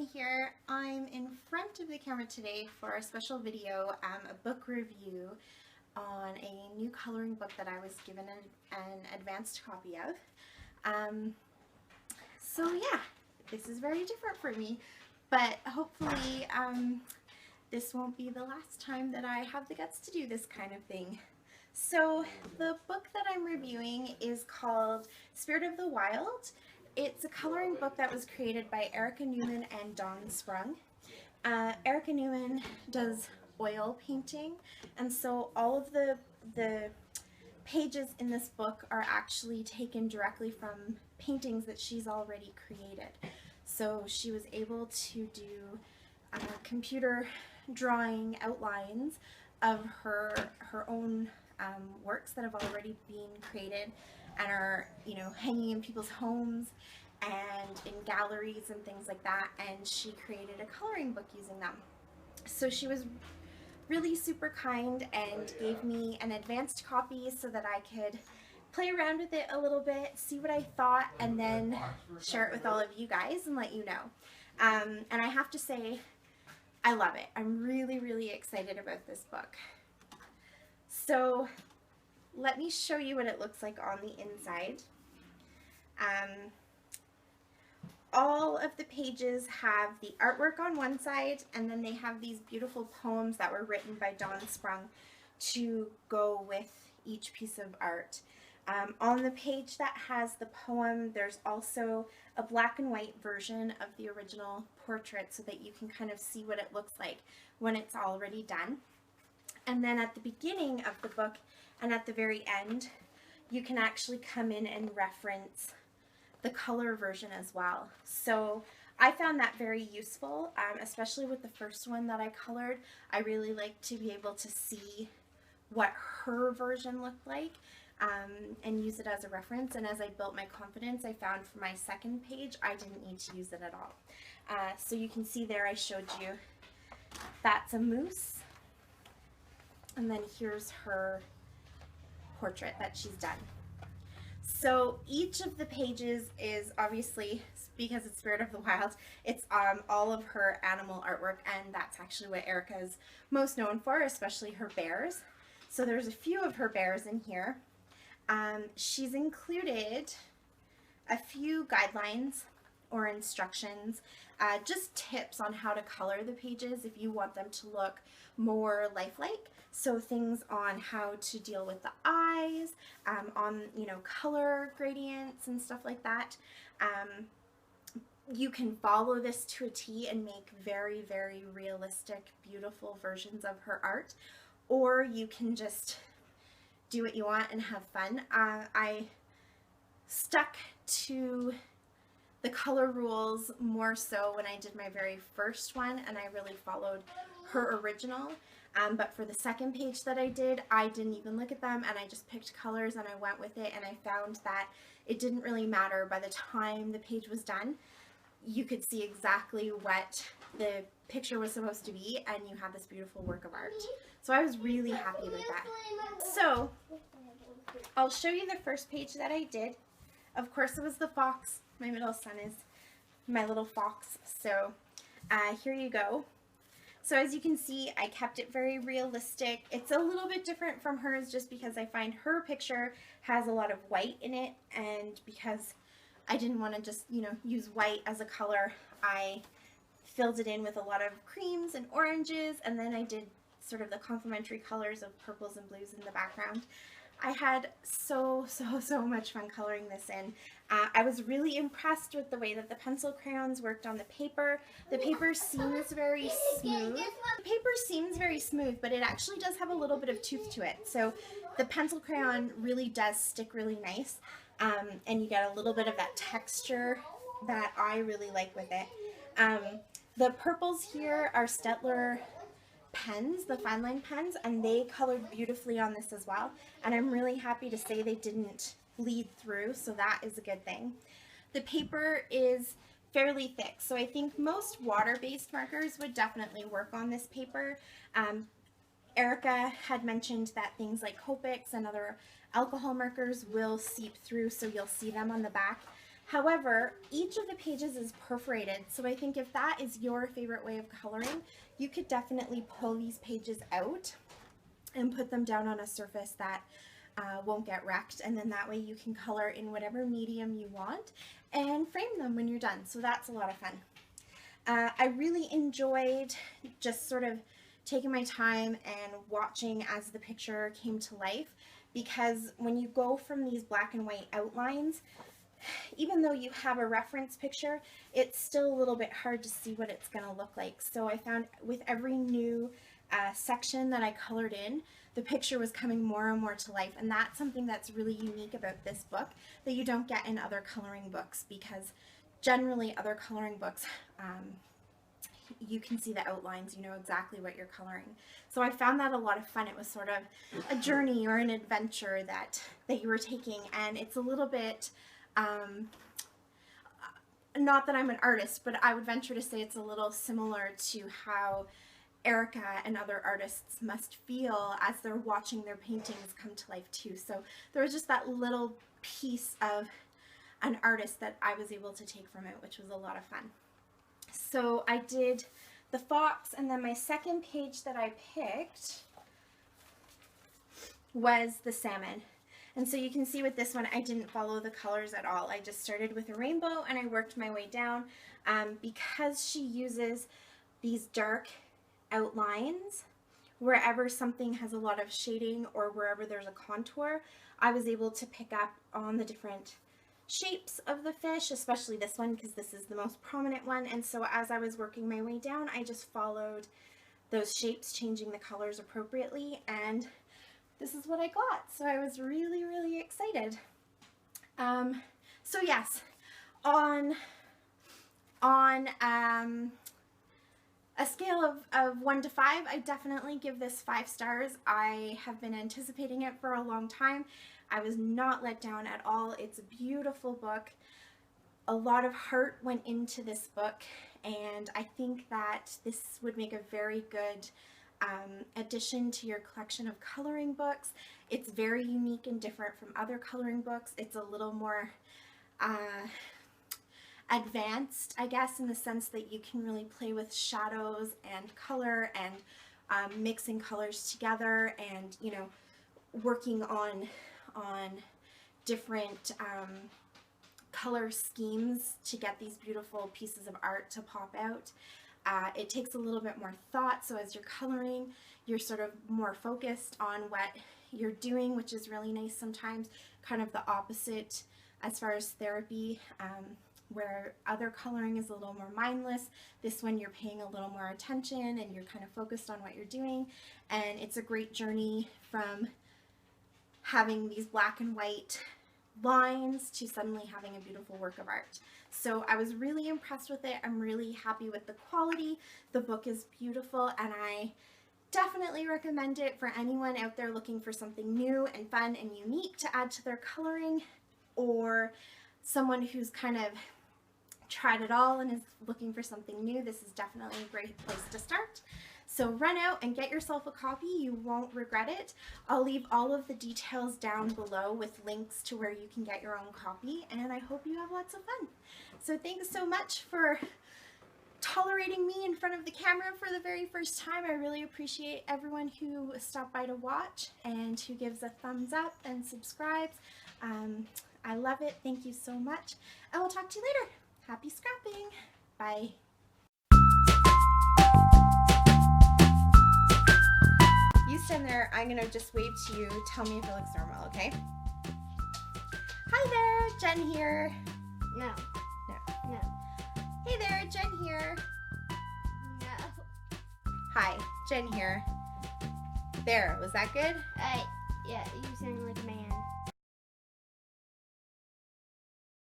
Jen here. I'm in front of the camera today for a special video, a book review on a new coloring book that I was given an advanced copy of. So yeah, this is very different for me, but hopefully this won't be the last time that I have the guts to do this kind of thing. So the book that I'm reviewing is called Spirit of the Wild. It's a coloring book that was created by Erica Newman and Dawn Sprung. Erica Newman does oil painting, and so all of the pages in this book are actually taken directly from paintings that she's already created. So she was able to do computer drawing outlines of her own works that have already been created and are, you know, hanging in people's homes and in galleries and things like that, and she created a coloring book using them. So she was really super kind and gave me an advanced copy so that I could play around with it a little bit, see what I thought, and then share it with all of you guys and let you know. And I have to say, I love it. I'm really excited about this book. So let me show you what it looks like on the inside. All of the pages have the artwork on one side, and then they have these beautiful poems that were written by Dawn Sprung to go with each piece of art. On the page that has the poem, there's also a black and white version of the original portrait so that you can kind of see what it looks like when it's already done. And then at the beginning of the book and at the very end, you can actually come in and reference the color version as well. So I found that very useful, especially with the first one that I colored. I really like to be able to see what her version looked like and use it as a reference. And as I built my confidence, I found for my second page, I didn't need to use it at all. So you can see there I showed you that's a moose. And then here's her portrait that she's done. So each of the pages is obviously, because it's Spirit of the Wild, it's all of her animal artwork, and that's actually what Erica is most known for, especially her bears. So there's a few of her bears in here. She's included a few guidelines or instructions, just tips on how to color the pages if you want them to look more lifelike. So things on how to deal with the eyes, on, you know, color gradients and stuff like that. You can follow this to a T and make very realistic, beautiful versions of her art, or you can just do what you want and have fun. I stuck to the color rules more so when I did my very first one, and I really followed her original. But for the second page that I did, I didn't even look at them, and I just picked colors and I went with it, and I found that it didn't really matter. By the time the page was done, you could see exactly what the picture was supposed to be, and you have this beautiful work of art. So I was really happy with that. So I'll show you the first page that I did. Of course, it was the fox. My middle son is my little fox. So here you go. So as you can see, I kept it very realistic. It's a little bit different from hers just because I find her picture has a lot of white in it, and because I didn't want to just, you know, use white as a color, I filled it in with a lot of creams and oranges, and then I did sort of the complementary colors of purples and blues in the background. I had so much fun coloring this in. I was really impressed with the way that the pencil crayons worked on the paper. The paper seems very smooth. The paper seems very smooth, but it actually does have a little bit of tooth to it. So the pencil crayon really does stick really nice, and you get a little bit of that texture that I really like with it. The purples here are Stettler pens, the fine line pens, and they colored beautifully on this as well, and I'm really happy to say they didn't bleed through, so that is a good thing. The paper is fairly thick, so I think most water-based markers would definitely work on this paper. Erica had mentioned that things like Copics and other alcohol markers will seep through, so you'll see them on the back. However, each of the pages is perforated, so I think if that is your favorite way of coloring, you could definitely pull these pages out and put them down on a surface that won't get wrecked, and then that way you can color in whatever medium you want and frame them when you're done. So that's a lot of fun. I really enjoyed just sort of taking my time and watching as the picture came to life, because when you go from these black and white outlines, even though you have a reference picture, it's still a little bit hard to see what it's going to look like. So I found with every new section that I colored in, the picture was coming more and more to life, and that's something that's really unique about this book that you don't get in other coloring books, because generally other coloring books, you can see the outlines, you know exactly what you're coloring. So I found that a lot of fun. It was sort of a journey or an adventure that you were taking, and it's a little bit, not that I'm an artist, but I would venture to say it's a little similar to how Erica and other artists must feel as they're watching their paintings come to life too. So there was just that little piece of an artist that I was able to take from it, which was a lot of fun. So I did the fox, and then my second page that I picked was the salmon. And so you can see with this one, I didn't follow the colors at all. I just started with a rainbow and I worked my way down. Because she uses these dark outlines, wherever something has a lot of shading or wherever there's a contour, I was able to pick up on the different shapes of the fish, especially this one because this is the most prominent one. And so as I was working my way down, I just followed those shapes, changing the colors appropriately, and this is what I got. So I was really, really excited. So yes, on a scale of 1 to 5, I definitely give this 5 stars. I have been anticipating it for a long time. I was not let down at all. It's a beautiful book. A lot of heart went into this book, and I think that this would make a very good addition to your collection of coloring books. It's very unique and different from other coloring books. It's a little more advanced, I guess, in the sense that you can really play with shadows and color and mixing colors together, and, you know, working on different color schemes to get these beautiful pieces of art to pop out. It takes a little bit more thought, so as you're coloring, you're sort of more focused on what you're doing, which is really nice sometimes, kind of the opposite as far as therapy, where other coloring is a little more mindless. This one you're paying a little more attention and you're kind of focused on what you're doing, and it's a great journey from having these black and white lines to suddenly having a beautiful work of art. So I was really impressed with it. I'm really happy with the quality. The book is beautiful, and I definitely recommend it for anyone out there looking for something new and fun and unique to add to their coloring, or someone who's kind of tried it all and is looking for something new. This is definitely a great place to start. So run out and get yourself a copy. You won't regret it. I'll leave all of the details down below with links to where you can get your own copy, and I hope you have lots of fun. So thanks so much for tolerating me in front of the camera for the very first time. I really appreciate everyone who stopped by to watch and who gives a thumbs up and subscribes. I love it. Thank you so much. I will talk to you later. Happy scrapping. Bye. You stand there. I'm going to just wave to you. Tell me if it looks normal, okay? Hi there. Jen here. No. No. No. Hey there. Jen here. No. Hi. Jen here. There. Was that good? Yeah, you sound like a man.